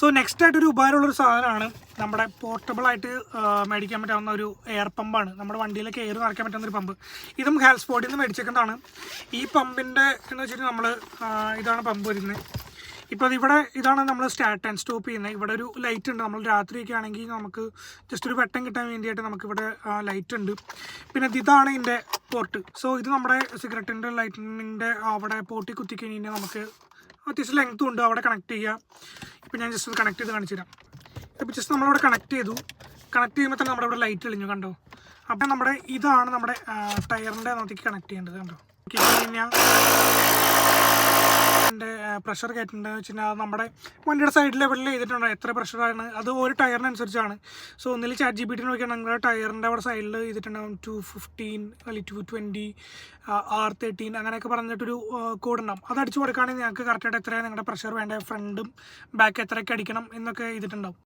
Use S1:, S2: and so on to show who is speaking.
S1: So next ആയിട്ടൊരു ഉപകാരമുള്ളൊരു സാധനമാണ് നമ്മുടെ പോർട്ടബിളായിട്ട് മേടിക്കാൻ പറ്റാവുന്ന ഒരു എയർ പമ്പാണ്. നമ്മുടെ വണ്ടിയിലേക്ക് എയർ നിറയ്ക്കാൻ പറ്റുന്ന ഒരു പമ്പ്. ഇതും ഹെൽത്ത് സ്പോട്ടിൽ നിന്ന് മേടിച്ചേക്കുന്നതാണ്. ഈ പമ്പിൻ്റെ എന്ന് വെച്ചിട്ട് നമ്മൾ ഇതാണ് പമ്പ് വരുന്നത്. ഇപ്പോൾ ഇതാണ് നമ്മൾ സ്റ്റാർട്ട് ആൻഡ് സ്റ്റോപ്പ് ചെയ്യുന്നത്. ഇവിടെ ഒരു ലൈറ്റ് ഉണ്ട്. നമ്മൾ രാത്രിയൊക്കെ ആണെങ്കിൽ നമുക്ക് ജസ്റ്റ് ഒരു വെട്ടം കിട്ടാൻ വേണ്ടിയിട്ട് നമുക്കിവിടെ ലൈറ്റ് ഉണ്ട്. പിന്നെ ഇതാണ് ഇതിൻ്റെ പോർട്ട്. സോ ഇത് നമ്മുടെ സിഗരറ്റിൻ്റെ ലൈറ്റിൻ്റെ അവിടെ പോർട്ടിൽ കുത്തിക്കഴിഞ്ഞാൽ നമുക്ക് അത്യാവശ്യം ലെങ്ത്തും ഉണ്ട്. അവിടെ കണക്ട് ചെയ്യുക. ഇപ്പോൾ ഞാൻ ജസ്റ്റ് കണക്ട് ചെയ്ത് കാണിച്ചു തരാം. ഇപ്പോൾ ജസ്റ്റ് നമ്മളിവിടെ കണക്ട് ചെയ്യുമ്പോൾ തന്നെ നമ്മുടെ ഇവിടെ ലൈറ്റ് തെളിഞ്ഞു കണ്ടോ. അപ്പം ഇതാണ് നമ്മുടെ ടയറിൻ്റെ നോക്കിക്ക് കണക്ട് ചെയ്യേണ്ടത് കണ്ടോ. കഴിഞ്ഞാൽ പ്രഷർ കയറ്റുന്നുണ്ടെന്ന് വെച്ചാൽ നമ്മുടെ വണ്ടിയുടെ സൈഡ് ലെവലിൽ ചെയ്തിട്ടുണ്ട് എത്ര പ്രഷറാണ്. അത് ഒരു ടയറിനനുസരിച്ചാണ്. സോ ഒന്നിൽ ChatGPT നോക്കിയാൽ നിങ്ങളുടെ ടയറിൻ്റെ അവിടെ സൈഡിൽ ചെയ്തിട്ടുണ്ടാകും 215 അല്ലെങ്കിൽ 220 R13 അങ്ങനെയൊക്കെ പറഞ്ഞിട്ടൊരു കോഡ് ഉണ്ടാവും. അത് അടിച്ചു കൊടുക്കുകയാണെങ്കിൽ ഞങ്ങൾക്ക് കറക്റ്റായിട്ട് എത്രയാണ് നിങ്ങളുടെ പ്രഷർ വേണ്ട, ഫ്രണ്ടും ബാക്ക് എത്രയൊക്കെ അടിക്കണം എന്നൊക്കെ ചെയ്തിട്ടുണ്ടാവും.